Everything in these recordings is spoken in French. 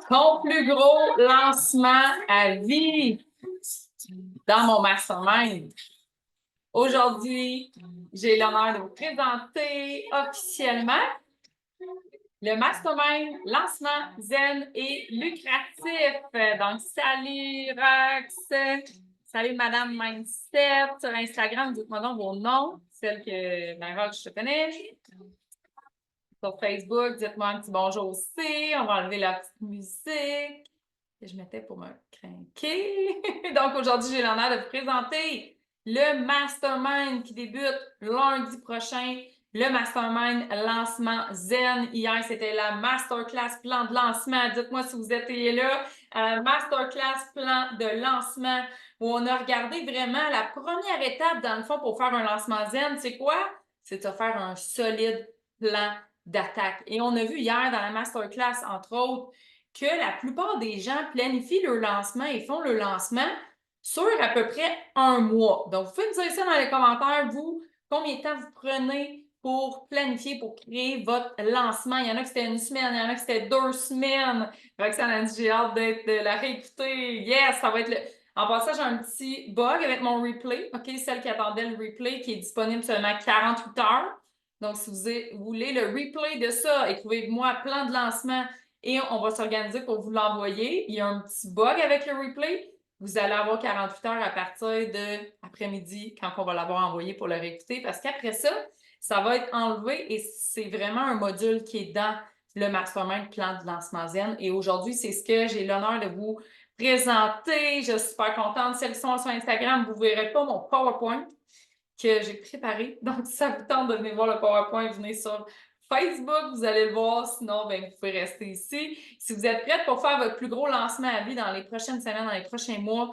Ton plus gros lancement à vie dans mon mastermind. Aujourd'hui, j'ai l'honneur de vous présenter officiellement le mastermind lancement zen et lucratif. Donc, salut Rox, salut Madame Mindset sur Instagram. Dites-moi donc vos noms, celle que Rox, je te connais. Sur Facebook, dites-moi un petit bonjour aussi. On va enlever la petite musique que je mettais pour me craquer. Donc, aujourd'hui, j'ai l'honneur de vous présenter le mastermind qui débute lundi prochain. Le mastermind lancement zen. Hier, c'était la masterclass plan de lancement. Dites-moi si vous étiez là. Masterclass plan de lancement où on a regardé vraiment la première étape, dans le fond, pour faire un lancement zen. C'est quoi? C'est de faire un solide plan d'attaque. Et on a vu hier dans la masterclass, entre autres, que la plupart des gens planifient leur lancement et font le lancement sur à peu près un mois. Donc, vous pouvez me dire ça dans les commentaires, vous, combien de temps vous prenez pour planifier, pour créer votre lancement. Il y en a qui c'était une semaine, il y en a qui c'était 2 semaines. Roxane a dit, j'ai hâte de la réécouter. Yes, ça va être le... En passant, j'ai un petit bug avec mon replay. OK, celle qui attendait le replay qui est disponible seulement 48 heures. Donc, si vous voulez le replay de ça, écrivez-moi plan de lancement et on va s'organiser pour vous l'envoyer. Il y a un petit bug avec le replay. Vous allez avoir 48 heures à partir de après-midi quand on va l'avoir envoyé pour le réécouter parce qu'après ça, ça va être enlevé et c'est vraiment un module qui est dans le mastermind plan de lancement zen. Et aujourd'hui, c'est ce que j'ai l'honneur de vous présenter. Je suis super contente. Celles qui sont sur Instagram, vous ne verrez pas mon PowerPoint que j'ai préparé. Donc, si ça vous tente de venir voir le PowerPoint, venez sur Facebook, vous allez le voir. Sinon, ben, vous pouvez rester ici. Si vous êtes prête pour faire votre plus gros lancement à vie dans les prochaines semaines, dans les prochains mois,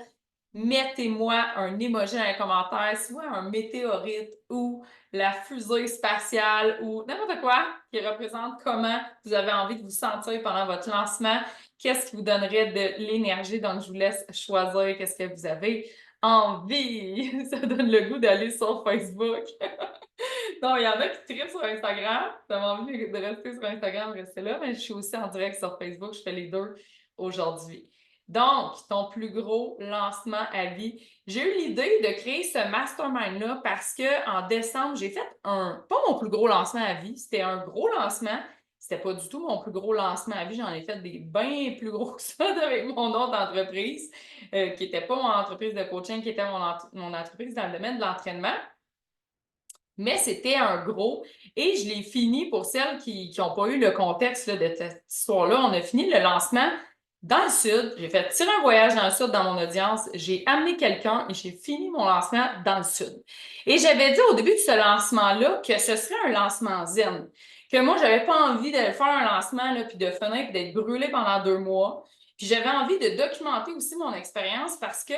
mettez-moi un emoji dans les commentaires, soit un météorite ou la fusée spatiale ou n'importe quoi qui représente comment vous avez envie de vous sentir pendant votre lancement. Qu'est-ce qui vous donnerait de l'énergie? Donc, je vous laisse choisir qu'est-ce que vous avez envie. Ça donne le goût d'aller sur Facebook. Non, il y en a qui trippent sur Instagram. Ça m'a envie de rester sur Instagram, rester là, mais je suis aussi en direct sur Facebook. Je fais les deux aujourd'hui. Donc, ton plus gros lancement à vie. J'ai eu l'idée de créer ce mastermind-là parce qu'en décembre, j'ai fait pas mon plus gros lancement à vie, c'était un gros lancement. C'était pas du tout mon plus gros lancement à vie. J'en ai fait des bien plus gros que ça avec mon autre entreprise, qui n'était pas mon entreprise de coaching, qui était mon entreprise dans le domaine de l'entraînement. Mais c'était un gros. Et je l'ai fini pour celles qui n'ont pas eu le contexte là, de cette histoire-là. On a fini le lancement dans le sud. J'ai fait tirer un voyage dans le sud dans mon audience. J'ai amené quelqu'un et j'ai fini mon lancement dans le sud. Et j'avais dit au début de ce lancement-là que ce serait un lancement zen. Que moi, je n'avais pas envie de faire un lancement là, puis de finir puis d'être brûlée pendant 2 mois. Puis j'avais envie de documenter aussi mon expérience parce que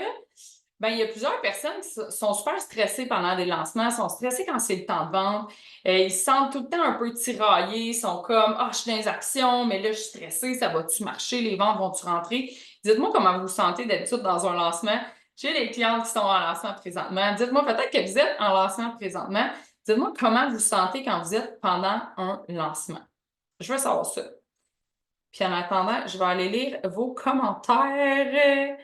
ben, il y a plusieurs personnes qui sont super stressées pendant des lancements, sont stressées quand c'est le temps de vendre. Ils se sentent tout le temps un peu tiraillés, ils sont comme ah, je suis dans les actions, mais là, je suis stressée, ça va-tu marcher, les ventes vont-tu rentrer? Dites-moi comment vous vous sentez d'habitude dans un lancement. J'ai les clientes qui sont en lancement présentement. Dites-moi peut-être que vous êtes en lancement présentement. Dites-moi comment vous vous sentez quand vous êtes pendant un lancement. Je veux savoir ça. Puis en attendant, je vais aller lire vos commentaires.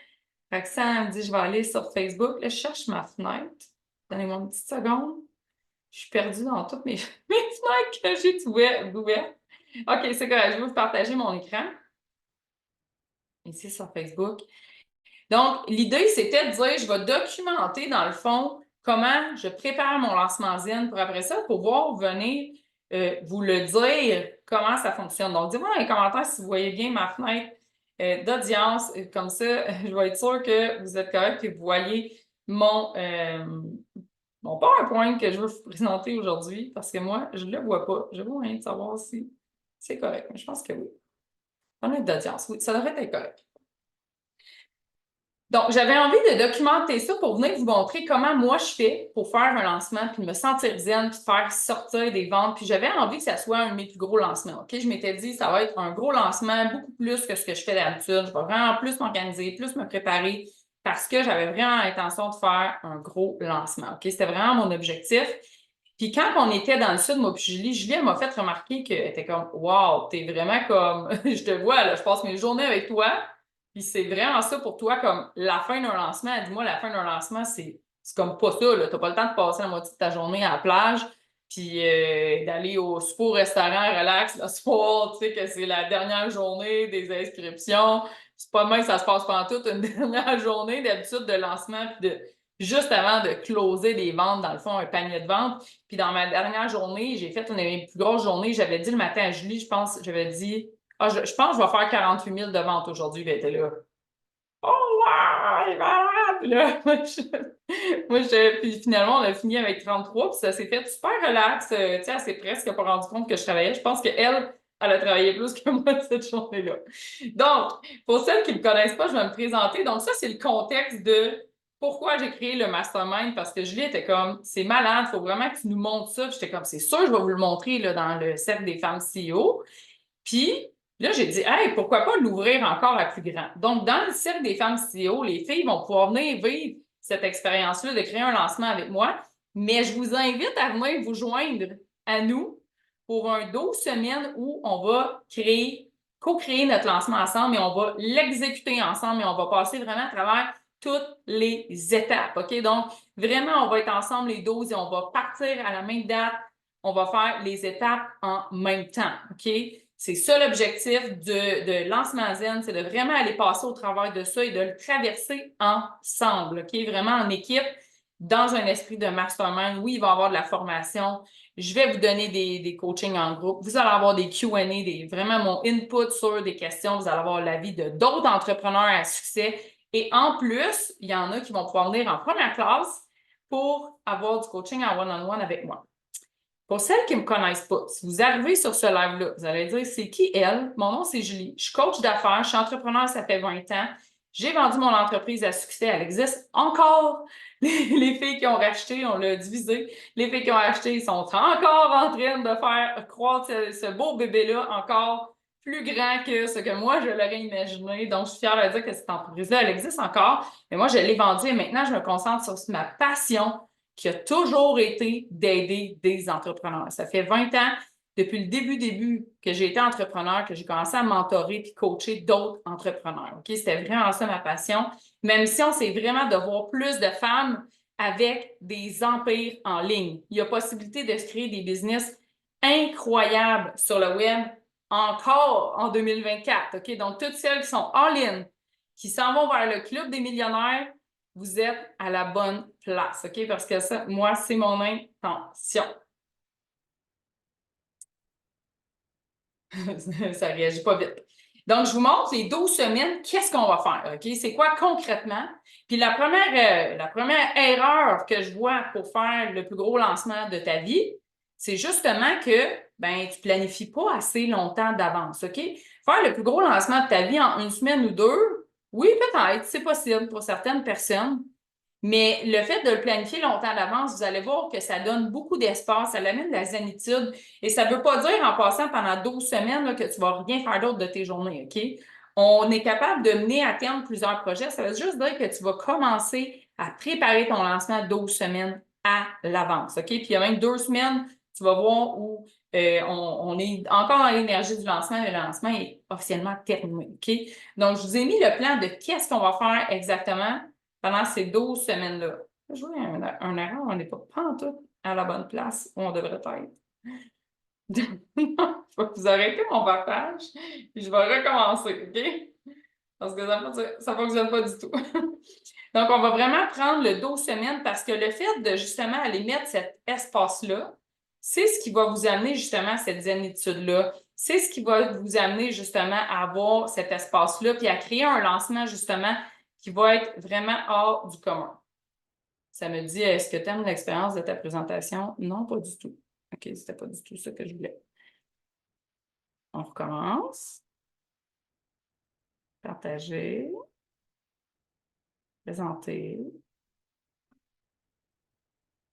Roxane me dit, je vais aller sur Facebook. Là, je cherche ma fenêtre. Donnez-moi une petite seconde. Je suis perdue dans toutes mes fenêtres que j'ai ouvertes. OK, c'est correct. Je vais vous partager mon écran. Ici sur Facebook. Donc, l'idée, c'était de dire, je vais documenter, dans le fond, comment je prépare mon lancement Zen pour après ça, pouvoir venir vous le dire comment ça fonctionne. Donc, dis-moi dans les commentaires si vous voyez bien ma fenêtre d'audience. Comme ça, je vais être sûre que vous êtes correct et que vous voyez mon PowerPoint que je veux vous présenter aujourd'hui parce que moi, je ne le vois pas. Je vois rien de savoir si c'est correct, mais je pense que oui. Fenêtre d'audience, oui, ça devrait être correct. Donc, j'avais envie de documenter ça pour venir vous montrer comment moi je fais pour faire un lancement, puis me sentir zen, puis faire sortir des ventes. Puis j'avais envie que ça soit un de mes plus gros lancements. OK? Je m'étais dit, ça va être un gros lancement, beaucoup plus que ce que je fais d'habitude. Je vais vraiment plus m'organiser, plus me préparer, parce que j'avais vraiment l'intention de faire un gros lancement. OK? C'était vraiment mon objectif. Puis quand on était dans le sud, moi puis Julie, elle m'a fait remarquer qu'elle était comme wow, t'es vraiment comme je te vois, là, je passe mes journées avec toi. Puis c'est vraiment ça pour toi, comme la fin d'un lancement. Elle dit moi, la fin d'un lancement, c'est comme pas ça, là. T'as pas le temps de passer la moitié de ta journée à la plage, puis d'aller au super restaurant relax le soir, tu sais, que c'est la dernière journée des inscriptions. C'est pas demain que ça se passe pendant toute une dernière journée d'habitude de lancement, puis de juste avant de closer des ventes, dans le fond, un panier de ventes. Puis dans ma dernière journée, j'ai fait une de mes plus grosses journées. J'avais dit le matin à Julie, je pense, j'avais dit, ah, je pense que je vais faire 48 000 de ventes aujourd'hui. Puis elle était là. Oh, wow, malade! Puis là, puis finalement, on a fini avec 33, puis ça s'est fait super relax. Tu sais, elle s'est presque pas rendu compte que je travaillais. Je pense qu'elle, elle a travaillé plus que moi cette journée-là. Donc, pour celles qui ne me connaissent pas, je vais me présenter. Donc, ça, c'est le contexte de pourquoi j'ai créé le mastermind, parce que Julie était comme, c'est malade, il faut vraiment que tu nous montres ça. Puis j'étais comme, c'est sûr, je vais vous le montrer là, dans le cercle des femmes CEO. Puis là, j'ai dit, hey, pourquoi pas l'ouvrir encore à plus grand? Donc, dans le cercle des femmes CEO, les filles vont pouvoir venir vivre cette expérience-là de créer un lancement avec moi, mais je vous invite à venir vous joindre à nous pour un 12 semaines où on va co-créer notre lancement ensemble et on va l'exécuter ensemble et on va passer vraiment à travers toutes les étapes. OK? Donc, vraiment, on va être ensemble les 12 et on va partir à la même date. On va faire les étapes en même temps. OK? C'est ça l'objectif de Lancement Zen, c'est de vraiment aller passer au travers de ça et de le traverser ensemble, OK? Vraiment en équipe, dans un esprit de mastermind. Oui, il va y avoir de la formation. Je vais vous donner des coachings en groupe. Vous allez avoir des Q&A, vraiment mon input sur des questions. Vous allez avoir l'avis de d'autres entrepreneurs à succès. Et en plus, il y en a qui vont pouvoir venir en première classe pour avoir du coaching en one-on-one avec moi. Pour celles qui ne me connaissent pas, si vous arrivez sur ce live-là, vous allez dire c'est qui elle? Mon nom, c'est Julie. Je suis coach d'affaires, je suis entrepreneur, ça fait 20 ans. J'ai vendu mon entreprise à succès. Elle existe encore. Les filles qui ont racheté, on l'a divisé. Les filles qui ont acheté sont encore en train de faire croître ce beau bébé-là encore plus grand que ce que moi, je l'aurais imaginé. Donc, je suis fière de dire que cette entreprise-là, elle existe encore. Mais moi, je l'ai vendue et maintenant, je me concentre sur ma passion qui a toujours été d'aider des entrepreneurs. Ça fait 20 ans, depuis le début que j'ai été entrepreneur, que j'ai commencé à mentorer puis coacher d'autres entrepreneurs. OK? C'était vraiment ça ma passion. Ma mission, c'est vraiment de voir plus de femmes avec des empires en ligne. Il y a possibilité de se créer des business incroyables sur le web encore en 2024. OK? Donc, toutes celles qui sont en ligne, qui s'en vont vers le club des millionnaires, vous êtes à la bonne place, OK? Parce que ça, moi, c'est mon intention. Ça ne réagit pas vite. Donc, je vous montre les 12 semaines, qu'est-ce qu'on va faire, OK? C'est quoi concrètement? Puis la première erreur que je vois pour faire le plus gros lancement de ta vie, c'est justement que ben, tu ne planifies pas assez longtemps d'avance, OK? Faire le plus gros lancement de ta vie en une semaine ou deux, oui, peut-être, c'est possible pour certaines personnes. Mais le fait de le planifier longtemps d'avance, vous allez voir que ça donne beaucoup d'espace, ça amène de la zénitude. Et ça ne veut pas dire en passant pendant 12 semaines là, que tu ne vas rien faire d'autre de tes journées, OK? On est capable de mener à terme plusieurs projets. Ça veut juste dire que tu vas commencer à préparer ton lancement 12 semaines à l'avance, OK? Puis il y a même 2 semaines, tu vas voir où on est encore dans l'énergie du lancement et le lancement est officiellement terminé, OK? Donc, je vous ai mis le plan de qu'est-ce qu'on va faire exactement pendant ces 12 semaines-là. Je vois un erreur, on n'est pas pantoute à la bonne place où on devrait être. Je vais vous arrêter mon partage et je vais recommencer, OK? Parce que ça ne fonctionne pas du tout. Donc, on va vraiment prendre le 12 semaines parce que le fait de justement aller mettre cet espace-là, c'est ce qui va vous amener justement à cette zénitude-là. C'est ce qui va vous amener justement à avoir cet espace-là puis à créer un lancement justement qui va être vraiment hors du commun. Ça me dit, est-ce que tu aimes l'expérience de ta présentation? Non, pas du tout. OK, c'était pas du tout ça que je voulais. On recommence. Partager. Présenter.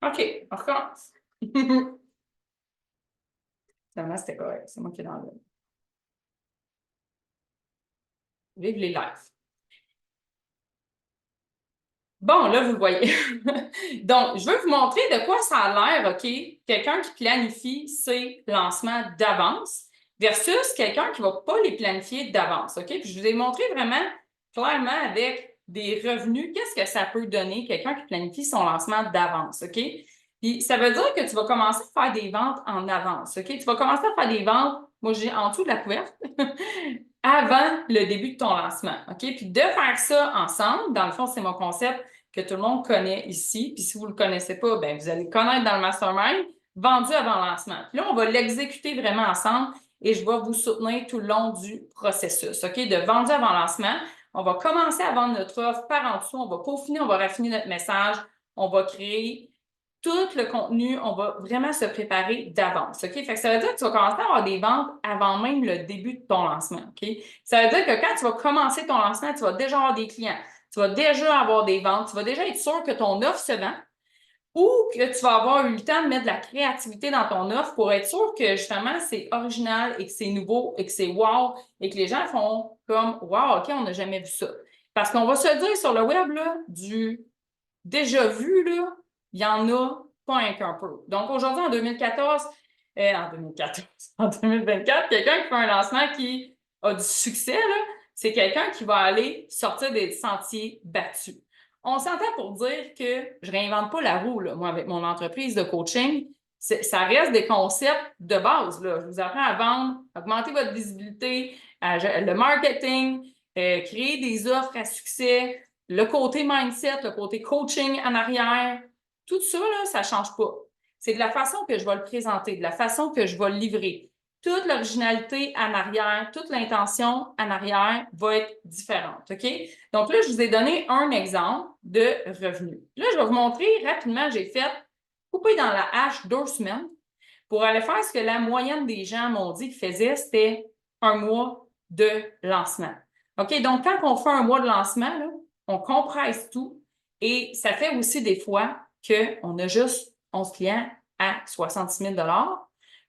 OK, on recommence. Finalement, c'était correct. C'est moi qui ai dans le. Vive les lives. Bon, là, vous le voyez. Donc, je veux vous montrer de quoi ça a l'air, OK? Quelqu'un qui planifie ses lancements d'avance versus quelqu'un qui ne va pas les planifier d'avance, OK? Puis je vous ai montré vraiment clairement avec des revenus, qu'est-ce que ça peut donner quelqu'un qui planifie son lancement d'avance, OK? Puis ça veut dire que tu vas commencer à faire des ventes en avance, OK? Tu vas commencer à faire des ventes, moi j'ai en dessous de la couverte, avant le début de ton lancement, OK? Puis de faire ça ensemble, dans le fond, c'est mon concept que tout le monde connaît ici. Puis si vous ne le connaissez pas, bien, vous allez le connaître dans le mastermind, vendu avant lancement. Puis là, on va l'exécuter vraiment ensemble et je vais vous soutenir tout le long du processus, OK? De vendu avant lancement, on va commencer à vendre notre offre par en dessous, on va peaufiner, on va raffiner notre message, on va créer tout le contenu, on va vraiment se préparer d'avance, OK? Fait que ça veut dire que tu vas commencer à avoir des ventes avant même le début de ton lancement, OK? Ça veut dire que quand tu vas commencer ton lancement, tu vas déjà avoir des clients, tu vas déjà avoir des ventes, tu vas déjà être sûr que ton offre se vend ou que tu vas avoir eu le temps de mettre de la créativité dans ton offre pour être sûr que justement c'est original et que c'est nouveau et que c'est wow et que les gens font comme wow, OK, on n'a jamais vu ça. Parce qu'on va se dire sur le web, là, du déjà vu, là, il y en a pas un peu. Donc aujourd'hui, en 2014, en 2024, quelqu'un qui fait un lancement qui a du succès, là, c'est quelqu'un qui va aller sortir des sentiers battus. On s'entend pour dire que je ne réinvente pas la roue, là, moi, avec mon entreprise de coaching. Ça reste des concepts de base. Là. Je vous apprends à vendre, augmenter votre visibilité, le marketing, créer des offres à succès, le côté mindset, le côté coaching en arrière, tout ça, là, ça ne change pas. C'est de la façon que je vais le présenter, de la façon que je vais le livrer. Toute l'originalité en arrière, toute l'intention en arrière va être différente. OK? Donc là, je vous ai donné un exemple de revenu. Là, je vais vous montrer rapidement, j'ai fait couper dans la hache 2 semaines pour aller faire ce que la moyenne des gens m'ont dit qu'ils faisaient, c'était un mois de lancement. OK? Donc, quand on fait un mois de lancement, là, on compresse tout et ça fait aussi des fois qu'on a juste 11 clients à 66 000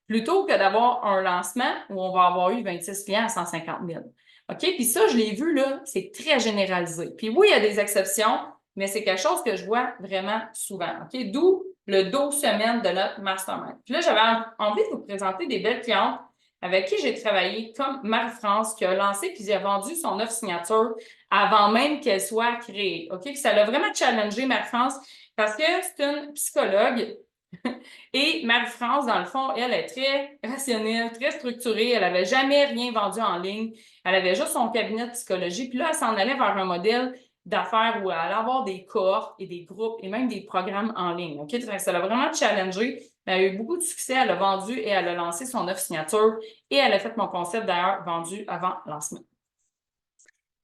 plutôt que d'avoir un lancement où on va avoir eu 26 clients à 150 000. OK? Puis ça, je l'ai vu, là, c'est très généralisé. Puis oui, il y a des exceptions, mais c'est quelque chose que je vois vraiment souvent. OK? D'où le 12 semaines de notre mastermind. Puis là, j'avais envie de vous présenter des belles clientes avec qui j'ai travaillé, comme Marie-France, qui a lancé puis a vendu son offre signature avant même qu'elle soit créée. OK? Puis ça l'a vraiment challengé, Marie-France, parce que c'est une psychologue. Et Marie-France, dans le fond, elle est très rationnelle, très structurée. Elle n'avait jamais rien vendu en ligne. Elle avait juste son cabinet de psychologie. Puis là, elle s'en allait vers un modèle d'affaires où elle allait avoir des cohortes et des groupes et même des programmes en ligne. OK? Ça l'a vraiment challengée. Elle a eu beaucoup de succès. Elle a vendu et elle a lancé son offre signature. Et elle a fait mon concept, d'ailleurs, vendu avant lancement.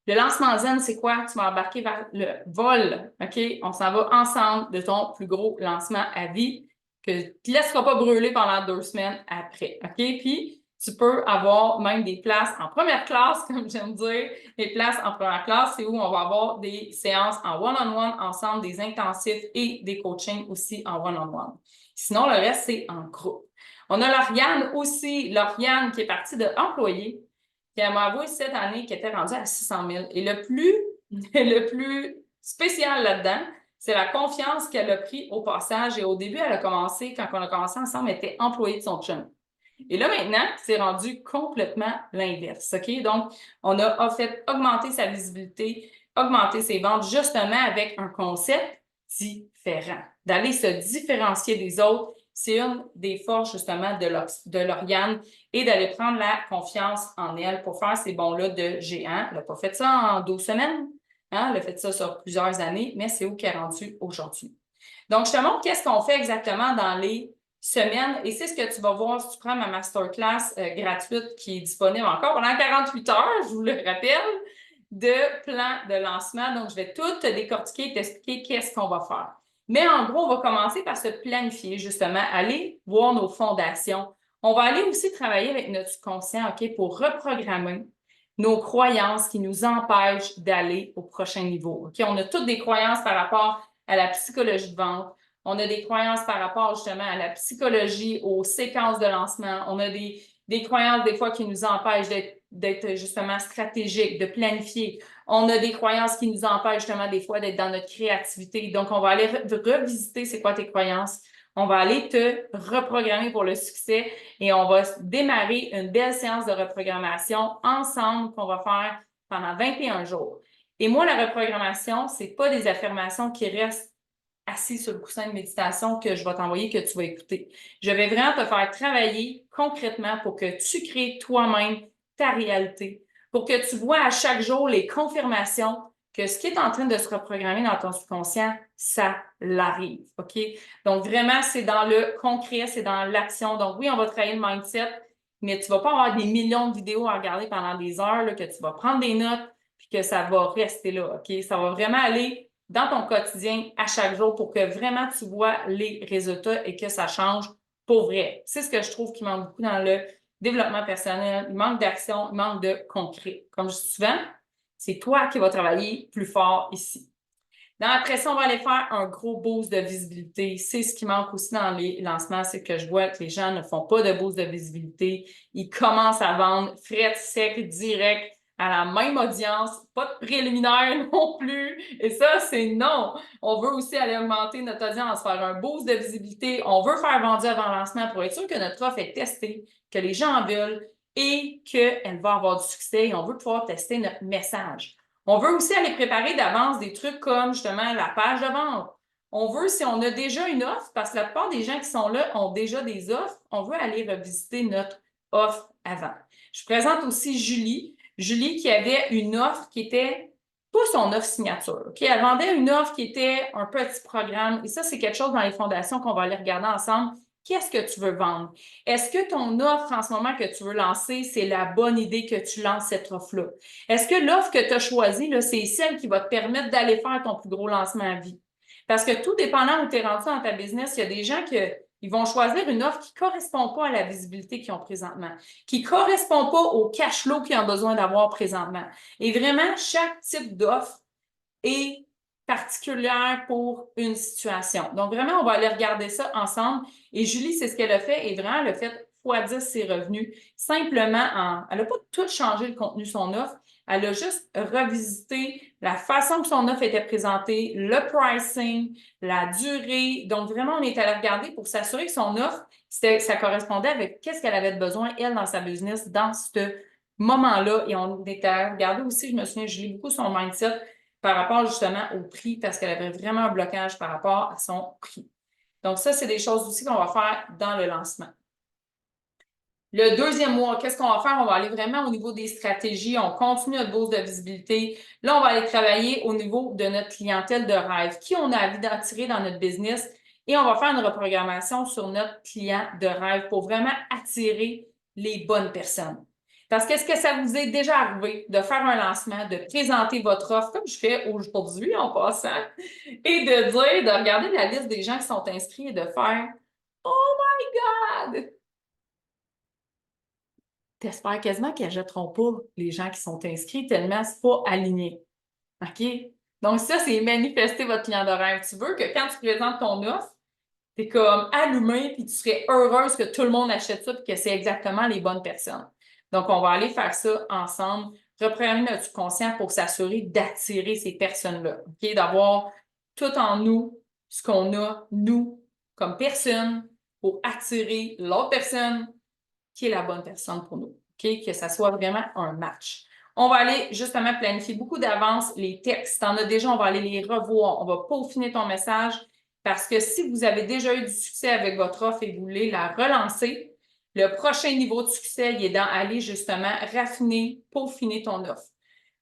Le lancement zen, c'est quoi? Tu vas embarquer vers le vol. OK? On s'en va ensemble de ton plus gros lancement à vie que tu ne laisseras pas brûler pendant 2 semaines après. OK? Puis, tu peux avoir même des places en première classe, comme j'aime dire. Les places en première classe, c'est où on va avoir des séances en one-on-one ensemble, des intensifs et des coachings aussi en one-on-one. Sinon, le reste, c'est en groupe. On a Lauriane aussi. Lauriane qui est partie de employé. Puis elle m'a avoué cette année qu'elle était rendue à 600 000. Et le plus spécial là-dedans, c'est la confiance qu'elle a pris au passage. Et au début, elle a commencé, quand on a commencé ensemble, elle était employée de son chum. Et là, maintenant, c'est rendu complètement l'inverse. OK? Donc, on a fait augmenter sa visibilité, augmenter ses ventes, justement avec un concept différent. D'aller se différencier des autres, c'est une des forces, justement, de Lauriane et d'aller prendre la confiance en elle pour faire ces bons-là de géant. Elle n'a pas fait ça en 12 semaines. Hein? Elle a fait ça sur plusieurs années, mais c'est où qu'elle est rendue aujourd'hui. Donc, je te montre qu'est-ce qu'on fait exactement dans les semaines et c'est ce que tu vas voir si tu prends ma masterclass gratuite qui est disponible encore pendant 48 heures, je vous le rappelle, de plan de lancement. Donc, je vais tout te décortiquer et t'expliquer qu'est-ce qu'on va faire. Mais en gros, on va commencer par se planifier, justement, aller voir nos fondations. On va aller aussi travailler avec notre subconscient, OK, pour reprogrammer nos croyances qui nous empêchent d'aller au prochain niveau. OK, on a toutes des croyances par rapport à la psychologie de vente. On a des croyances par rapport justement à la psychologie, aux séquences de lancement. On a des croyances des fois qui nous empêchent d'être justement stratégiques, de planifier. On a des croyances qui nous empêchent justement des fois d'être dans notre créativité. Donc, on va aller revisiter c'est quoi tes croyances. On va aller te reprogrammer pour le succès et on va démarrer une belle séance de reprogrammation ensemble qu'on va faire pendant 21 jours. Et moi, la reprogrammation, c'est pas des affirmations qui restent assis sur le coussin de méditation que je vais t'envoyer, que tu vas écouter. Je vais vraiment te faire travailler concrètement pour que tu crées toi-même ta réalité, pour que tu vois à chaque jour les confirmations que ce qui est en train de se reprogrammer dans ton subconscient, ça l'arrive, OK? Donc, vraiment, c'est dans le concret, c'est dans l'action. Donc, oui, on va travailler le mindset, mais tu ne vas pas avoir des millions de vidéos à regarder pendant des heures, là, que tu vas prendre des notes, puis que ça va rester là, OK? Ça va vraiment aller dans ton quotidien à chaque jour pour que vraiment tu vois les résultats et que ça change pour vrai. C'est ce que je trouve qui manque beaucoup dans le développement personnel. Il manque d'action, il manque de concret. Comme je dis souvent, c'est toi qui vas travailler plus fort ici. Dans la pression, on va aller faire un gros boost de visibilité. C'est ce qui manque aussi dans les lancements, c'est que je vois que les gens ne font pas de boost de visibilité. Ils commencent à vendre fret, sec, direct, à la même audience, pas de préliminaire non plus. Et ça, c'est non. On veut aussi aller augmenter notre audience, faire un boost de visibilité. On veut faire vendu avant le lancement pour être sûr que notre offre est testée, que les gens en veulent et qu'elle va avoir du succès. Et on veut pouvoir tester notre message. On veut aussi aller préparer d'avance des trucs comme justement la page de vente. On veut, si on a déjà une offre, parce que la plupart des gens qui sont là ont déjà des offres, on veut aller revisiter notre offre avant. Je présente aussi Julie. Julie qui avait une offre qui était pas son offre signature. Okay? Elle vendait une offre qui était un petit programme. Et ça, c'est quelque chose dans les fondations qu'on va aller regarder ensemble. Qu'est-ce que tu veux vendre? Est-ce que ton offre en ce moment que tu veux lancer, c'est la bonne idée que tu lances cette offre-là? Est-ce que l'offre que tu as choisie, là, c'est celle qui va te permettre d'aller faire ton plus gros lancement à vie? Parce que tout dépendant où tu es rendu dans ta business, il y a des gens qui ils vont choisir une offre qui ne correspond pas à la visibilité qu'ils ont présentement, qui ne correspond pas au cash flow qu'ils ont besoin d'avoir présentement. Et vraiment, chaque type d'offre est particulière pour une situation. Donc, vraiment, on va aller regarder ça ensemble. Et Julie, c'est ce qu'elle a fait. Et vraiment, elle a fait x10 ses revenus. Simplement, elle n'a pas tout changé le contenu de son offre. Elle a juste revisité la façon que son offre était présentée, le pricing, la durée. Donc, vraiment, on est allé regarder pour s'assurer que son offre, ça correspondait avec qu'est-ce qu'elle avait besoin, elle, dans sa business, dans ce moment-là. Et on est allé regarder aussi, je me souviens, je lis beaucoup son mindset par rapport justement au prix parce qu'elle avait vraiment un blocage par rapport à son prix. Donc, ça, c'est des choses aussi qu'on va faire dans le lancement. Le deuxième mois, qu'est-ce qu'on va faire? On va aller vraiment au niveau des stratégies. On continue notre bourse de visibilité. Là, on va aller travailler au niveau de notre clientèle de rêve. Qui on a envie d'attirer dans notre business? Et on va faire une reprogrammation sur notre client de rêve pour vraiment attirer les bonnes personnes. Parce qu'est-ce que ça vous est déjà arrivé de faire un lancement, de présenter votre offre, comme je fais aujourd'hui en passant, et de dire, de regarder la liste des gens qui sont inscrits et de faire Oh my God! T'espères quasiment qu'ils n'achèteront pas les gens qui sont inscrits tellement c'est pas aligné. OK? Donc, ça, c'est manifester votre client de rêve. Tu veux que quand tu présentes ton offre, tu es comme allumé puis tu serais heureuse que tout le monde achète ça et que c'est exactement les bonnes personnes. Donc, on va aller faire ça ensemble, reprogrammer notre subconscient pour s'assurer d'attirer ces personnes-là. OK? D'avoir tout en nous, ce qu'on a, nous, comme personne, pour attirer l'autre personne qui est la bonne personne pour nous. Okay? Que ça soit vraiment un match. On va aller justement planifier beaucoup d'avance les textes. Tu en as déjà, on va aller les revoir. On va peaufiner ton message parce que si vous avez déjà eu du succès avec votre offre et vous voulez la relancer, le prochain niveau de succès, il est dans aller justement raffiner, peaufiner ton offre.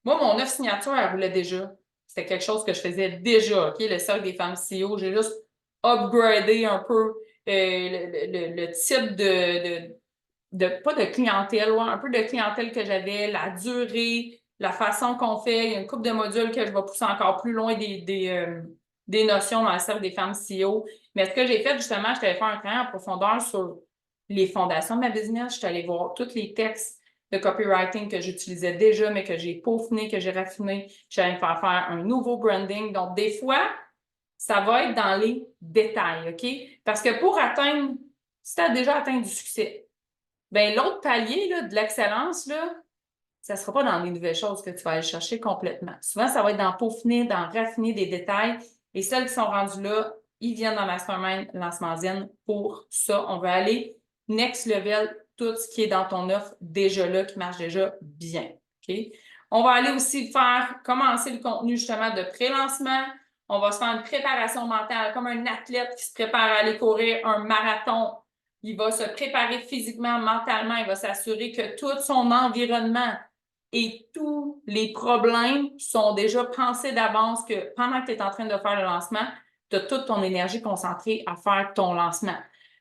Moi, mon offre signature, elle roulait déjà. C'était quelque chose que je faisais déjà, OK? Le cercle des femmes CEO. J'ai juste upgradé un peu le type pas de clientèle, ouais, un peu de clientèle que j'avais, la durée, la façon qu'on fait. Il y a une couple de modules que je vais pousser encore plus loin des notions dans le cercle des femmes CEO. Mais ce que j'ai fait, justement, je t'avais fait un travail en profondeur sur les fondations de ma business. Je suis allée voir tous les textes de copywriting que j'utilisais déjà, mais que j'ai peaufiné, que j'ai raffiné. Je suis allée me faire faire un nouveau branding. Donc, des fois, ça va être dans les détails, OK? Parce que pour atteindre, si tu as déjà atteint du succès, ben l'autre palier là, de l'excellence, là, ça ne sera pas dans les nouvelles choses que tu vas aller chercher complètement. Souvent, ça va être dans peaufiner, dans raffiner des détails. Et celles qui sont rendues là, ils viennent dans Mastermind Lancement Zen pour ça. On va aller next level, tout ce qui est dans ton offre déjà là, qui marche déjà bien. OK? On va aller aussi commencer le contenu justement de pré-lancement. On va se faire une préparation mentale comme un athlète qui se prépare à aller courir un marathon. Il va se préparer physiquement, mentalement. Il va s'assurer que tout son environnement et tous les problèmes sont déjà pensés d'avance, que pendant que tu es en train de faire le lancement, tu as toute ton énergie concentrée à faire ton lancement.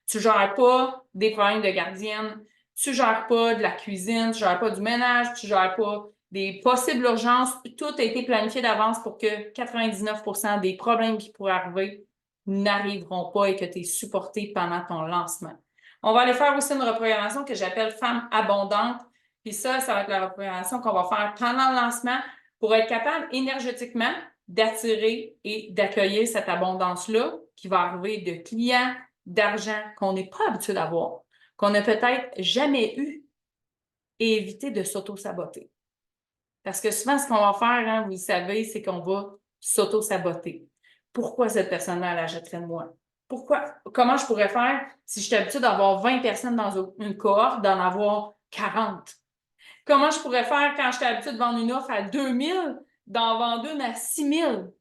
Tu ne gères pas des problèmes de gardienne, tu ne gères pas de la cuisine, tu ne gères pas du ménage, tu ne gères pas des possibles urgences. Tout a été planifié d'avance pour que 99% des problèmes qui pourraient arriver n'arriveront pas et que tu es supporté pendant ton lancement. On va aller faire aussi une reprogrammation que j'appelle Femme abondante. Puis ça va être la reprogrammation qu'on va faire pendant le lancement pour être capable énergétiquement d'attirer et d'accueillir cette abondance-là qui va arriver de clients, d'argent qu'on n'est pas habitué d'avoir, qu'on n'a peut-être jamais eu, et éviter de s'auto-saboter. Parce que souvent, ce qu'on va faire, hein, vous le savez, c'est qu'on va s'auto-saboter. Pourquoi cette personne-là, elle achèterait de moi? Pourquoi? Comment je pourrais faire si je suis habituée d'avoir 20 personnes dans une cohorte, d'en avoir 40? Comment je pourrais faire quand j'étais habituée de vendre une offre à 2000, d'en vendre une à 6000?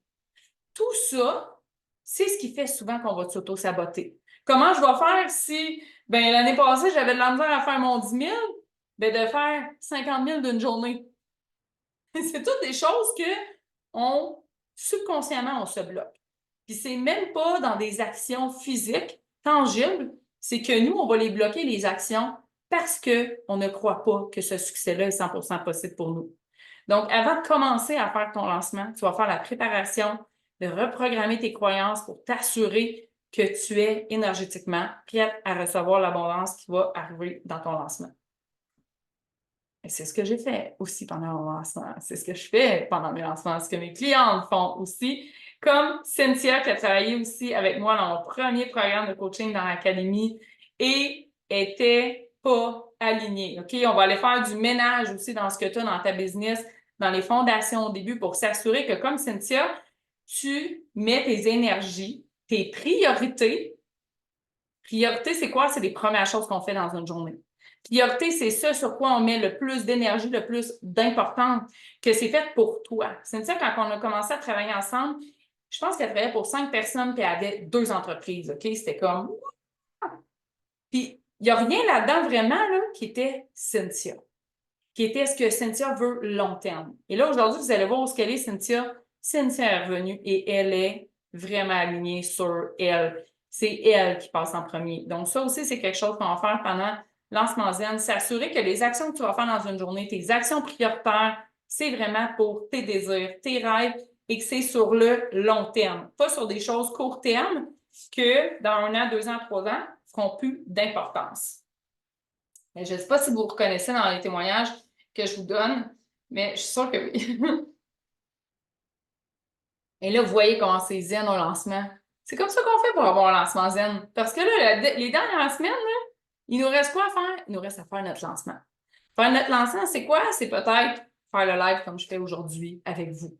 Tout ça, c'est ce qui fait souvent qu'on va s'auto-saboter. Comment je vais faire si, l'année passée, j'avais de la misère à faire mon 10 000, de faire 50 000 d'une journée? C'est toutes des choses que subconsciemment, on se bloque. Puis c'est même pas dans des actions physiques, tangibles, c'est que nous, on va les bloquer, les actions, parce qu'on ne croit pas que ce succès-là est 100% possible pour nous. Donc, avant de commencer à faire ton lancement, tu vas faire la préparation de reprogrammer tes croyances pour t'assurer que tu es énergétiquement prête à recevoir l'abondance qui va arriver dans ton lancement. Et c'est ce que j'ai fait aussi pendant mon lancement. C'est ce que je fais pendant mes lancements, ce que mes clientes font aussi. Comme Cynthia qui a travaillé aussi avec moi dans mon premier programme de coaching dans l'académie et était pas alignée. OK? On va aller faire du ménage aussi dans ce que tu as dans ta business, dans les fondations au début pour s'assurer que comme Cynthia, tu mets tes énergies, tes priorités. Priorité, c'est quoi? C'est les premières choses qu'on fait dans une journée. Priorité, c'est ça sur quoi on met le plus d'énergie, le plus d'importance, que c'est fait pour toi. C'est ça, quand on a commencé à travailler ensemble, je pense qu'elle travaillait pour 5 personnes et elle avait 2 entreprises. OK? C'était comme. Puis, il n'y a rien là-dedans vraiment là, qui était Cynthia, qui était ce que Cynthia veut long terme. Et là, aujourd'hui, vous allez voir où ce qu'elle est, Cynthia. Cynthia est revenue et elle est vraiment alignée sur elle. C'est elle qui passe en premier. Donc, ça aussi, c'est quelque chose qu'on va faire pendant Lancement Zen. S'assurer que les actions que tu vas faire dans une journée, tes actions prioritaires, c'est vraiment pour tes désirs, tes rêves et que c'est sur le long terme. Pas sur des choses court terme que dans 1 an, 2 ans, 3 ans, feront plus d'importance. Je ne sais pas si vous reconnaissez dans les témoignages que je vous donne, mais je suis sûre que oui. Et là, vous voyez comment c'est zen au lancement. C'est comme ça qu'on fait pour avoir un lancement zen. Parce que là, les dernières semaines, là, il nous reste quoi à faire? Il nous reste à faire notre lancement. Faire notre lancement, c'est quoi? C'est peut-être faire le live comme je fais aujourd'hui avec vous.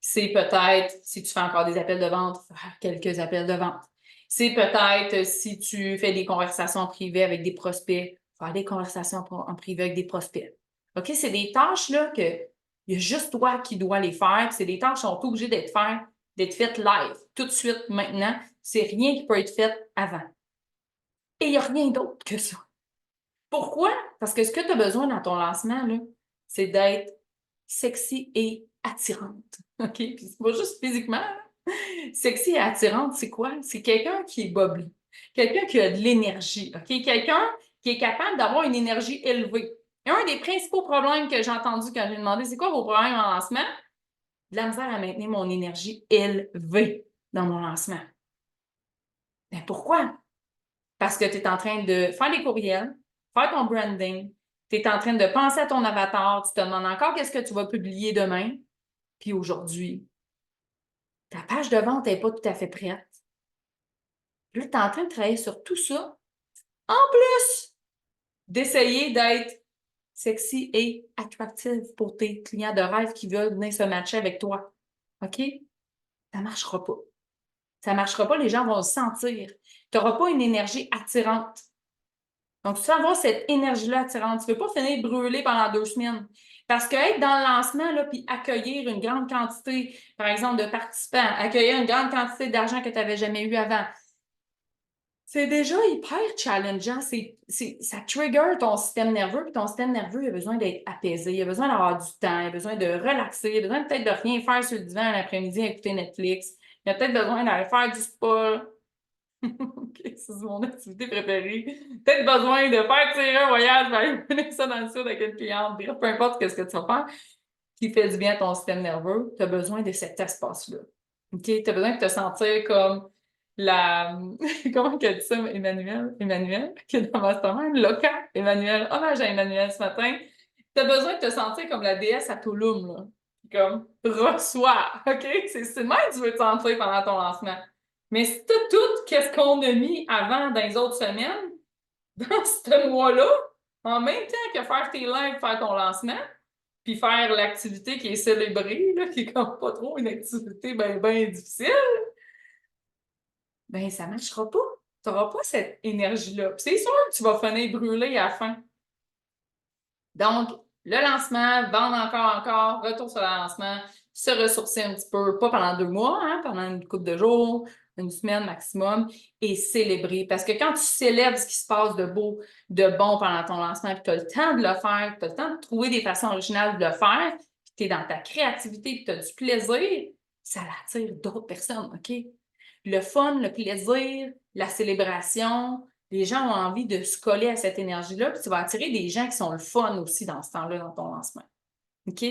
C'est peut-être, si tu fais encore des appels de vente, faire quelques appels de vente. C'est peut-être, si tu fais des conversations en privé avec des prospects, faire des conversations en privé avec des prospects. OK? C'est des tâches là, que il y a juste toi qui dois les faire. C'est des tâches qui sont obligées d'être faites live, tout de suite, maintenant. C'est rien qui peut être fait avant. Et il n'y a rien d'autre que ça. Pourquoi? Parce que ce que tu as besoin dans ton lancement, là, c'est d'être sexy et attirante. OK? Puis c'est pas juste physiquement. Là. Sexy et attirante, c'est quoi? C'est quelqu'un qui est bubbly. Quelqu'un qui a de l'énergie. OK? Quelqu'un qui est capable d'avoir une énergie élevée. Et un des principaux problèmes que j'ai entendu quand j'ai demandé c'est quoi vos problèmes en lancement? De la misère à maintenir mon énergie élevée dans mon lancement. Mais pourquoi? Parce que tu es en train de faire des courriels, faire ton branding, tu es en train de penser à ton avatar, tu te demandes encore qu'est-ce que tu vas publier demain, puis aujourd'hui, ta page de vente n'est pas tout à fait prête. Là, tu es en train de travailler sur tout ça, en plus d'essayer d'être sexy et attractive pour tes clients de rêve qui veulent venir se matcher avec toi. OK? Ça ne marchera pas. Ça ne marchera pas, les gens vont le sentir. Tu n'auras pas une énergie attirante. Donc, tu vas avoir cette énergie-là attirante. Tu ne veux pas finir brûlé pendant 2 semaines. Parce qu'être dans le lancement, là, puis accueillir une grande quantité, par exemple, de participants, accueillir une grande quantité d'argent que tu n'avais jamais eu avant, c'est déjà hyper challengeant. Ça trigger ton système nerveux, puis ton système nerveux a besoin d'être apaisé, il a besoin d'avoir du temps, il a besoin de relaxer, il a besoin peut-être de rien faire sur le divan l'après-midi à écouter Netflix. Il a peut-être besoin d'aller faire du spa. OK, c'est mon activité préférée. Peut-être besoin de faire tirer un voyage, d'aller mener ça dans le sud avec une cliente. Bref, peu importe ce que tu vas faire qui fait du bien à ton système nerveux, tu as besoin de cet espace-là. OK? Tu as besoin de te sentir comme la... Comment qu'elle dit ça, Emmanuel? Emmanuel, qui est dans Mastermind? Loca, Emmanuel. Hommage à Emmanuel ce matin. Tu as besoin de te sentir comme la déesse à Tulum, là. Comme, reçois, OK? C'est le même que tu veux te sentir pendant ton lancement. Mais si tu tout ce qu'on a mis avant dans les autres semaines, dans ce mois-là, en même temps que faire tes lives, faire ton lancement, puis faire l'activité qui est célébrée, là, qui est comme pas trop une activité bien difficile, ben ça ne marchera pas. Tu n'auras pas cette énergie-là. Puis c'est sûr que tu vas finir brûlé à la fin. Donc, le lancement, vendre encore, retour sur le lancement, se ressourcer un petit peu, pas pendant 2 mois, hein, pendant une couple de jours, une semaine maximum, et célébrer. Parce que quand tu célèbres ce qui se passe de beau, de bon pendant ton lancement, puis tu as le temps de le faire, tu as le temps de trouver des façons originales de le faire, puis tu es dans ta créativité, puis tu as du plaisir, ça attire d'autres personnes, OK? Le fun, le plaisir, la célébration, les gens ont envie de se coller à cette énergie-là, puis tu vas attirer des gens qui sont le fun aussi dans ce temps-là, dans ton lancement. OK?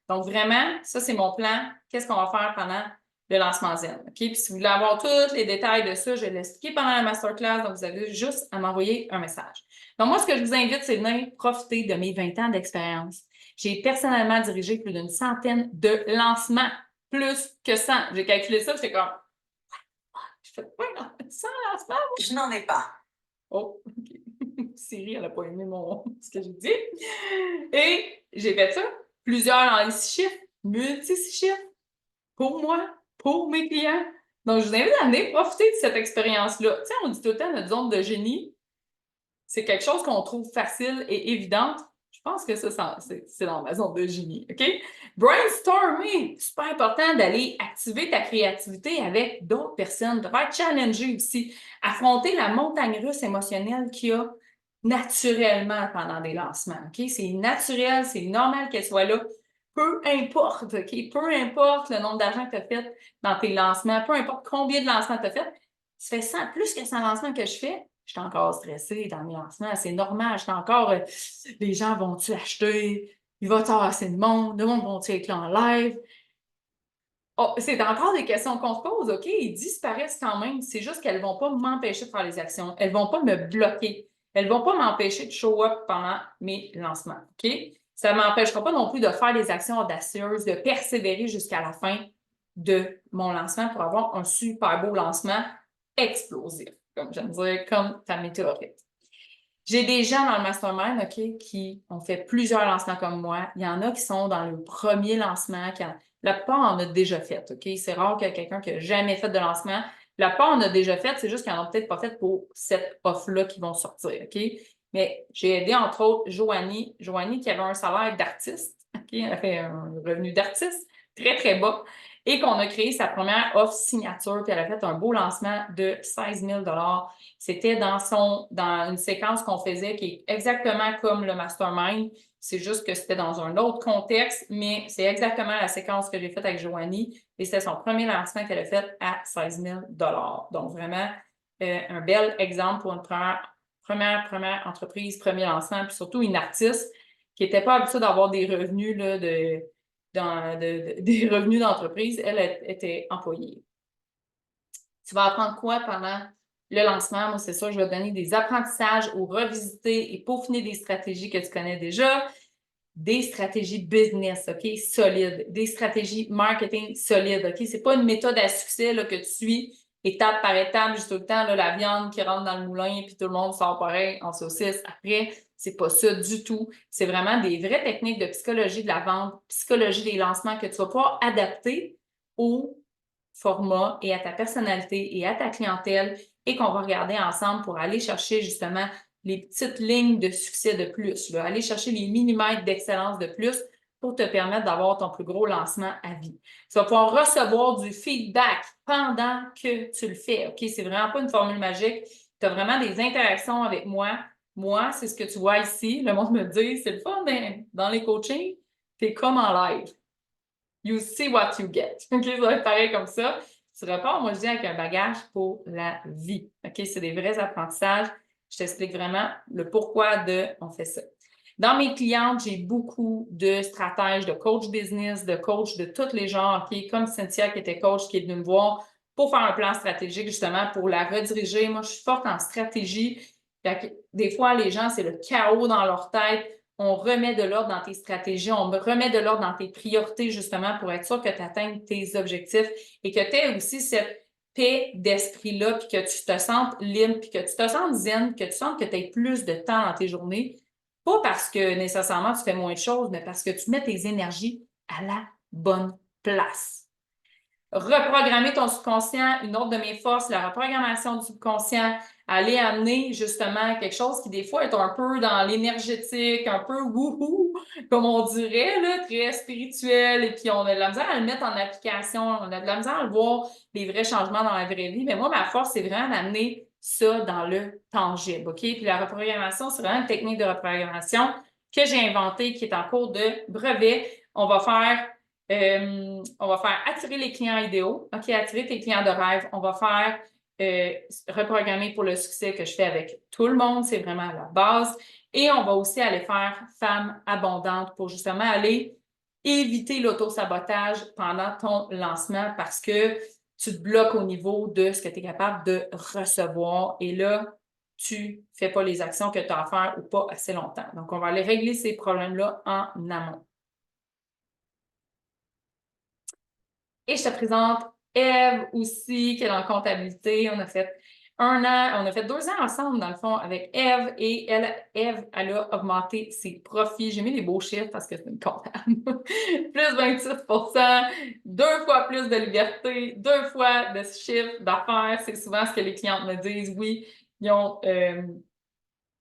Donc, vraiment, ça, c'est mon plan. Qu'est-ce qu'on va faire pendant le lancement Zen? OK? Puis, si vous voulez avoir tous les détails de ça, je vais l'expliquer pendant la masterclass, donc vous avez juste à m'envoyer un message. Donc, moi, ce que je vous invite, c'est de venir profiter de mes 20 ans d'expérience. J'ai personnellement dirigé plus d'une centaine de lancements, plus que 100. J'ai calculé ça, j'étais comme, je fais quoi, 100 lancements? Je n'en ai pas. Oh, OK. Siri, elle n'a pas aimé ce que j'ai dit. Et j'ai fait ça, plusieurs dans les 6 chiffres, multi-6 chiffres, pour moi, pour mes clients. Donc, je vous invite à venir profiter de cette expérience-là. Tu sais, on dit tout le temps notre zone de génie, c'est quelque chose qu'on trouve facile et évidente. Je pense que ça, c'est dans ma zone de génie, OK? Brainstorming, super important d'aller activer ta créativité avec d'autres personnes, de faire challenger aussi, affronter la montagne russe émotionnelle qu'il y a naturellement pendant des lancements, OK? C'est naturel, c'est normal qu'elle soit là. Peu importe, OK? Peu importe le nombre d'argent que tu as fait dans tes lancements, peu importe combien de lancements tu as fait, tu fais 100, plus que 100 lancements que je fais, je suis encore stressée dans mes lancements. C'est normal. Je suis encore. Les gens vont-tu acheter? Il va y avoir assez de monde? Le monde vont-tu être là en live? Oh, c'est encore des questions qu'on se pose. OK, ils disparaissent quand même. C'est juste qu'elles ne vont pas m'empêcher de faire les actions. Elles ne vont pas me bloquer. Elles ne vont pas m'empêcher de show up pendant mes lancements. OK? Ça ne m'empêchera pas non plus de faire des actions audacieuses, de persévérer jusqu'à la fin de mon lancement pour avoir un super beau lancement explosif, comme j'aime dire, comme ta météorite. J'ai des gens dans le mastermind, OK, qui ont fait plusieurs lancements comme moi. Il y en a qui sont dans le premier lancement. La plupart en a déjà fait, OK? C'est rare qu'il y ait quelqu'un qui n'a jamais fait de lancement. La plupart en a déjà fait, c'est juste qu'ils n'en ont peut-être pas fait pour cette offre-là qui vont sortir, OK? Mais j'ai aidé, entre autres, Joanie qui avait un salaire d'artiste, OK? Elle a fait un revenu d'artiste très, très bas et qu'on a créé sa première offre signature, puis elle a fait un beau lancement de 16 000 $. C'était dans une séquence qu'on faisait qui est exactement comme le mastermind. C'est juste que c'était dans un autre contexte, mais c'est exactement la séquence que j'ai faite avec Joanie. Et c'était son premier lancement qu'elle a fait à 16 000 $. Donc, vraiment, un bel exemple pour une première entreprise, premier lancement, puis surtout une artiste qui n'était pas habituée d'avoir des revenus là, des revenus d'entreprise. Elle était employée. Tu vas apprendre quoi pendant le lancement? Moi, c'est sûr, je vais te donner des apprentissages ou revisiter et peaufiner des stratégies que tu connais déjà, des stratégies business, OK, solides, des stratégies marketing solides, OK? C'est pas une méthode à succès là, que tu suis étape par étape, juste tout le temps, là, la viande qui rentre dans le moulin, puis tout le monde sort pareil en saucisse après. C'est pas ça du tout. C'est vraiment des vraies techniques de psychologie de la vente, psychologie des lancements que tu vas pouvoir adapter au format et à ta personnalité et à ta clientèle et qu'on va regarder ensemble pour aller chercher justement les petites lignes de succès de plus, là, aller chercher les millimètres d'excellence de plus pour te permettre d'avoir ton plus gros lancement à vie. Tu vas pouvoir recevoir du feedback pendant que tu le fais. OK? C'est vraiment pas une formule magique. Tu as vraiment des interactions avec moi. Moi, c'est ce que tu vois ici. Le monde me dit, c'est le fun, mais dans les coachings, tu es comme en live. You see what you get. OK? Ça va être pareil comme ça. Tu repars, moi, je dis, avec un bagage pour la vie. OK? C'est des vrais apprentissages. Je t'explique vraiment le pourquoi de on fait ça. Dans mes clientes, j'ai beaucoup de stratèges, de coach business, de coach de tous les genres, OK? Comme Cynthia qui était coach, qui est venue me voir pour faire un plan stratégique, justement, pour la rediriger. Moi, je suis forte en stratégie. Des fois, les gens, c'est le chaos dans leur tête. On remet de l'ordre dans tes stratégies, on remet de l'ordre dans tes priorités, justement, pour être sûr que tu atteignes tes objectifs et que tu aies aussi cette paix d'esprit-là, puis que tu te sentes libre, puis que tu te sentes zen, que tu sens que tu aies plus de temps dans tes journées. Pas parce que nécessairement tu fais moins de choses, mais parce que tu mets tes énergies à la bonne place. Reprogrammer ton subconscient, une autre de mes forces, la reprogrammation du subconscient, aller amener justement quelque chose qui des fois est un peu dans l'énergétique, un peu wouhou, comme on dirait, là, très spirituel, et puis on a de la misère à le mettre en application, on a de la misère à le voir, les vrais changements dans la vraie vie. Mais moi, ma force, c'est vraiment d'amener ça dans le tangible, OK? Puis la reprogrammation, c'est vraiment une technique de reprogrammation que j'ai inventée, qui est en cours de brevet. On va faire attirer les clients idéaux, OK, attirer tes clients de rêve. On va faire reprogrammer pour le succès que je fais avec tout le monde, c'est vraiment à la base. Et on va aussi aller faire femme abondante pour justement aller éviter l'auto-sabotage pendant ton lancement parce que tu te bloques au niveau de ce que tu es capable de recevoir. Et là, tu ne fais pas les actions que tu as à faire ou pas assez longtemps. Donc, on va aller régler ces problèmes-là en amont. Et je te présente Eve aussi, qui est en comptabilité. On a fait 2 ans ensemble, dans le fond, avec Eve. Et Eve, elle a augmenté ses profits. J'ai mis des beaux chiffres parce que c'est une comptable. Plus 26%, 2 fois plus de liberté, 2 fois de chiffre d'affaires. C'est souvent ce que les clientes me disent. Oui, ils ont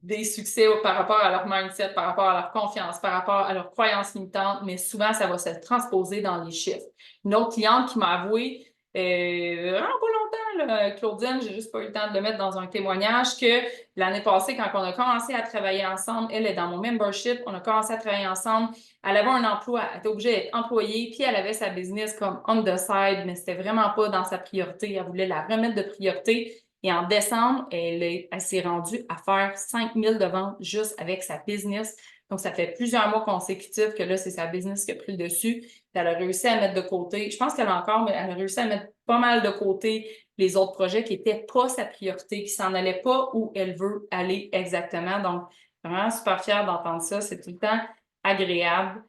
des succès par rapport à leur mindset, par rapport à leur confiance, par rapport à leurs croyances limitantes, mais souvent, ça va se transposer dans les chiffres. Une autre cliente qui m'a avoué, vraiment pas longtemps, là, Claudine, j'ai juste pas eu le temps de le mettre dans un témoignage, que l'année passée, quand on a commencé à travailler ensemble, elle est dans mon membership, on a commencé à travailler ensemble, elle avait un emploi, elle était obligée d'être employée, puis elle avait sa business comme on the side, mais c'était vraiment pas dans sa priorité, elle voulait la remettre de priorité. Et en décembre, elle s'est rendue à faire 5 000 de ventes juste avec sa business. Donc, ça fait plusieurs mois consécutifs que là, c'est sa business qui a pris le dessus. Puis elle a réussi à mettre de côté, je pense qu'elle a encore, mais elle a réussi à mettre pas mal de côté les autres projets qui n'étaient pas sa priorité, qui s'en allaient pas où elle veut aller exactement. Donc, vraiment super fière d'entendre ça. C'est tout le temps agréable.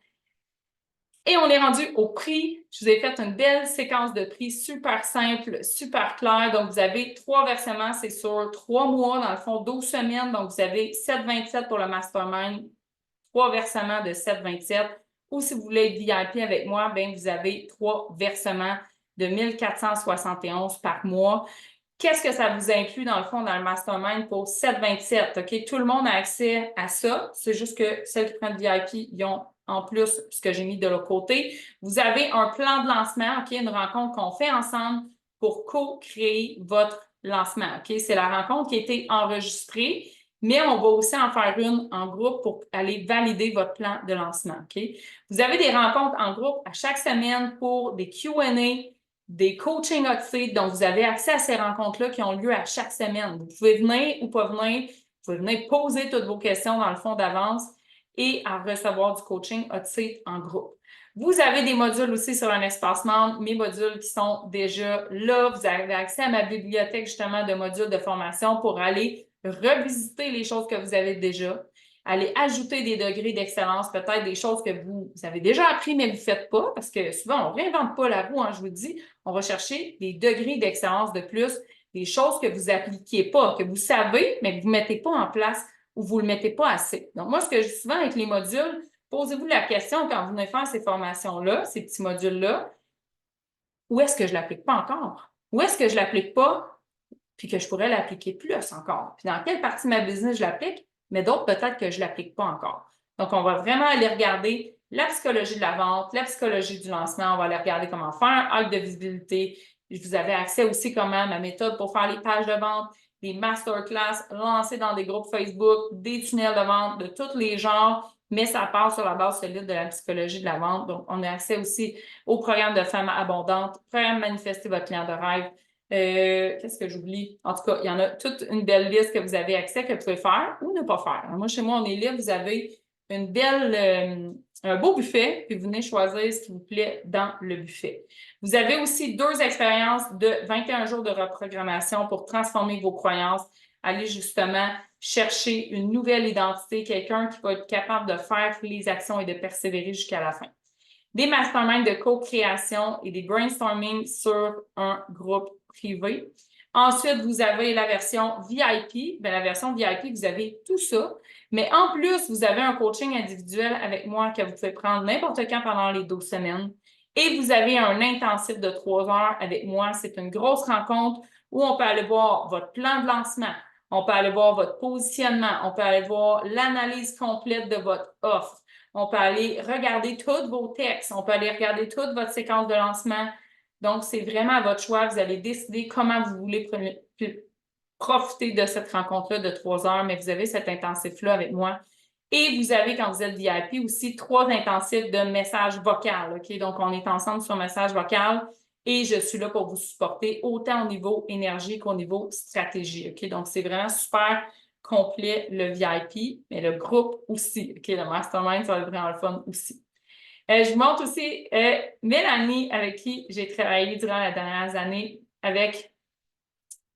Et on est rendu au prix. Je vous ai fait une belle séquence de prix super simple, super claire. Donc, vous avez 3 versements, c'est sur 3 mois, dans le fond, 12 semaines. Donc, vous avez 7,27 pour le mastermind, 3 versements de 7,27. Ou si vous voulez être VIP avec moi, bien, vous avez 3 versements de 1 471 par mois. Qu'est-ce que ça vous inclut, dans le fond, dans le mastermind pour 7,27? OK? Tout le monde a accès à ça. C'est juste que celles qui prennent VIP, ils ont en plus ce que j'ai mis de l'autre côté. Vous avez un plan de lancement, OK? Une rencontre qu'on fait ensemble pour co-créer votre lancement, OK? C'est la rencontre qui a été enregistrée, mais on va aussi en faire une en groupe pour aller valider votre plan de lancement, OK? Vous avez des rencontres en groupe à chaque semaine pour des Q&A, des coachings hot seat, donc vous avez accès à ces rencontres-là qui ont lieu à chaque semaine. Vous pouvez venir ou pas venir, vous pouvez venir poser toutes vos questions dans le fond d'avance et à recevoir du coaching hot seat en groupe. Vous avez des modules aussi sur un espace membre, mes modules qui sont déjà là. Vous avez accès à ma bibliothèque justement de modules de formation pour aller revisiter les choses que vous avez déjà. aller ajouter des degrés d'excellence, peut-être des choses que vous avez déjà appris, mais vous ne faites pas, parce que souvent, on ne réinvente pas la roue, hein, je vous le dis. On va chercher des degrés d'excellence de plus, des choses que vous n'appliquiez pas, que vous savez, mais que vous ne mettez pas en place ou vous ne le mettez pas assez. Donc, moi, ce que je dis souvent avec les modules, posez-vous la question quand vous venez faire ces formations-là, ces petits modules-là, où est-ce que je ne l'applique pas encore? Où est-ce que je ne l'applique pas, puis que je pourrais l'appliquer plus encore? Puis dans quelle partie de ma business je l'applique, mais d'autres, peut-être que je ne l'applique pas encore. Donc, on va vraiment aller regarder la psychologie de la vente, la psychologie du lancement. On va aller regarder comment faire un hack de visibilité. Vous avez accès aussi comment ma méthode pour faire les pages de vente, des masterclass lancées dans des groupes Facebook, des tunnels de vente de tous les genres, mais ça part sur la base solide de la psychologie de la vente. Donc, on a accès aussi au programme de femmes abondantes, programme Manifester votre client de rêve. Qu'est-ce que j'oublie? En tout cas, il y en a toute une belle liste que vous avez accès, que vous pouvez faire ou ne pas faire. Alors, moi, chez moi, on est libre. Vous avez une belle, un beau buffet, puis vous venez choisir ce qui vous plaît dans le buffet. Vous avez aussi 2 expériences de 21 jours de reprogrammation pour transformer vos croyances. Aller justement chercher une nouvelle identité, quelqu'un qui va être capable de faire les actions et de persévérer jusqu'à la fin. Des masterminds de co-création et des brainstorming sur un groupe privé. Ensuite, vous avez la version VIP. Bien, la version VIP, vous avez tout ça. Mais en plus, vous avez un coaching individuel avec moi que vous pouvez prendre n'importe quand pendant les 12 semaines. Et vous avez un intensif de 3 heures avec moi. C'est une grosse rencontre où on peut aller voir votre plan de lancement. On peut aller voir votre positionnement. On peut aller voir l'analyse complète de votre offre. On peut aller regarder tous vos textes. On peut aller regarder toute votre séquence de lancement. Donc, c'est vraiment à votre choix. Vous allez décider comment vous voulez profiter de cette rencontre-là de 3 heures, mais vous avez cet intensif-là avec moi. Et vous avez, quand vous êtes VIP, aussi 3 intensifs de message vocal. OK? Donc, on est ensemble sur message vocal et je suis là pour vous supporter autant au niveau énergie qu'au niveau stratégie. OK? Donc, c'est vraiment super complet le VIP, mais le groupe aussi. OK? Le mastermind, ça va être vraiment le fun aussi. Je vous montre aussi Mélanie, avec qui j'ai travaillé durant les dernières années avec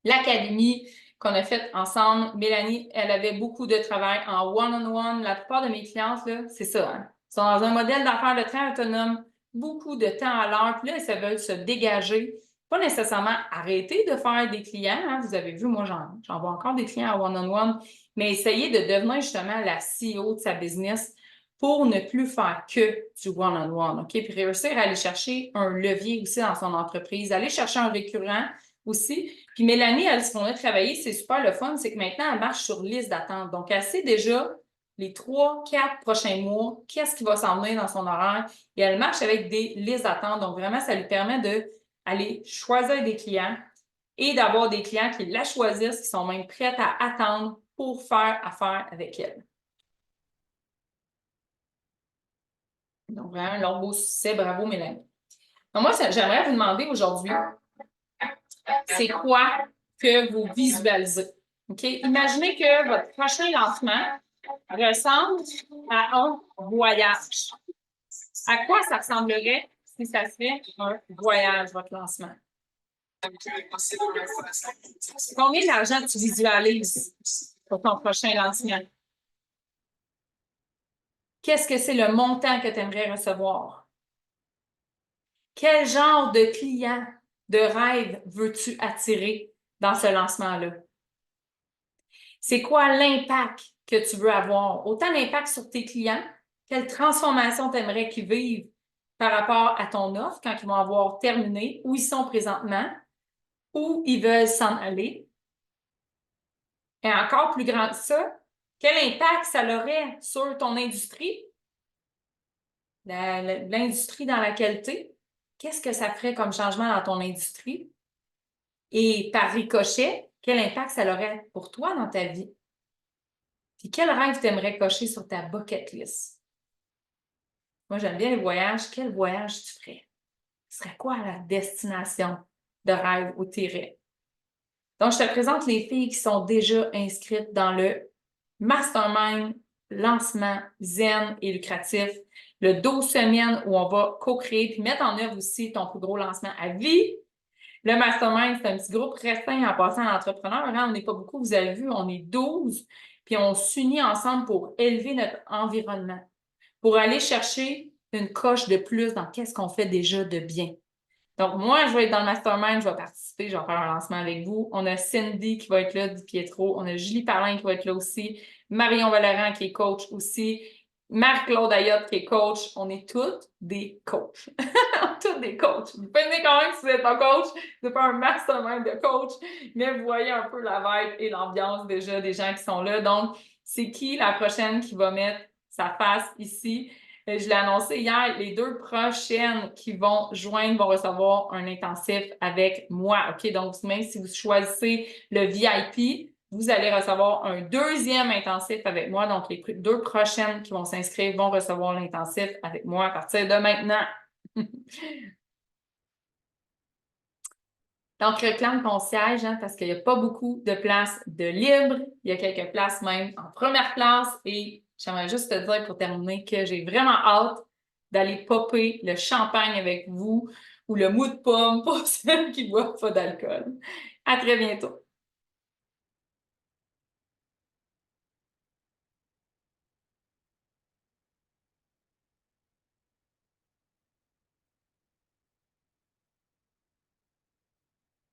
l'académie qu'on a faite ensemble. Mélanie, elle avait beaucoup de travail en one-on-one. La plupart de mes clientes, c'est ça. Hein? Ils sont dans un modèle d'affaires de très autonome, beaucoup de temps à l'heure. Puis là, elles veulent se dégager. Pas nécessairement arrêter de faire des clients. Hein? Vous avez vu, moi, j'en vois encore des clients en one-on-one. Mais essayer de devenir justement la CEO de sa business pour ne plus faire que du one-on-one. OK? Puis réussir à aller chercher un levier aussi dans son entreprise, aller chercher un récurrent aussi. Puis Mélanie, elle, ce qu'on a travaillé, c'est super le fun, c'est que maintenant, elle marche sur liste d'attente. Donc, elle sait déjà les 3, 4 prochains mois, qu'est-ce qui va s'en venir dans son horaire. Et elle marche avec des listes d'attente. Donc, vraiment, ça lui permet d'aller choisir des clients et d'avoir des clients qui la choisissent, qui sont même prêts à attendre pour faire affaire avec elle. Donc, vraiment, leur beau succès. Bravo, Mélanie. Donc, moi, j'aimerais vous demander aujourd'hui, c'est quoi que vous visualisez? OK? Imaginez que votre prochain lancement ressemble à un voyage. À quoi ça ressemblerait si ça serait un voyage, votre lancement? Combien d'argent tu visualises pour ton prochain lancement? Qu'est-ce que c'est le montant que tu aimerais recevoir? Quel genre de client de rêve veux-tu attirer dans ce lancement-là? C'est quoi l'impact que tu veux avoir? Autant l'impact sur tes clients, quelle transformation tu aimerais qu'ils vivent par rapport à ton offre quand ils vont avoir terminé, où ils sont présentement, où ils veulent s'en aller. Et encore plus grand que ça, quel impact ça aurait sur ton industrie, l'industrie dans laquelle tu es? Qu'est-ce que ça ferait comme changement dans ton industrie? Et par ricochet, quel impact ça aurait pour toi dans ta vie? Puis quel rêve tu aimerais cocher sur ta bucket list? Moi, j'aime bien les voyages. Quel voyage tu ferais? Ce serait quoi la destination de rêve où tu irais? Donc, je te présente les filles qui sont déjà inscrites dans le Mastermind Lancement Zen et Lucratif, le 12 semaines où on va co-créer puis mettre en œuvre aussi ton plus gros lancement à vie. Le Mastermind, c'est un petit groupe restreint en passant à l'entrepreneur. Hein? On n'est pas beaucoup, vous avez vu, on est 12. puis on s'unit ensemble pour élever notre environnement, pour aller chercher une coche de plus dans qu'est-ce qu'on fait déjà de bien. Donc, moi, je vais être dans le mastermind, je vais participer, je vais faire un lancement avec vous. On a Cindy qui va être là, Di Pietro. On a Julie Parlin qui va être là aussi. Marion Valérand qui est coach aussi. Marc-Claude Ayotte qui est coach. On est toutes des coachs. Toutes des coachs. Vous pouvez venir quand même si vous êtes un coach. C'est pas un mastermind de coach, mais vous voyez un peu la vibe et l'ambiance déjà des gens qui sont là. Donc, c'est qui la prochaine qui va mettre sa face ici? Je l'ai annoncé hier, les 2 prochaines qui vont joindre vont recevoir un intensif avec moi. OK? Donc, même si vous choisissez le VIP, vous allez recevoir un 2e intensif avec moi. Donc, les 2 prochaines qui vont s'inscrire vont recevoir l'intensif avec moi à partir de maintenant. Donc, réclame ton siège parce qu'il n'y a pas beaucoup de places de libre. Il y a quelques places même en première classe. Et j'aimerais juste te dire pour terminer que j'ai vraiment hâte d'aller popper le champagne avec vous ou le mou de pomme pour ceux qui ne boivent pas d'alcool. À très bientôt.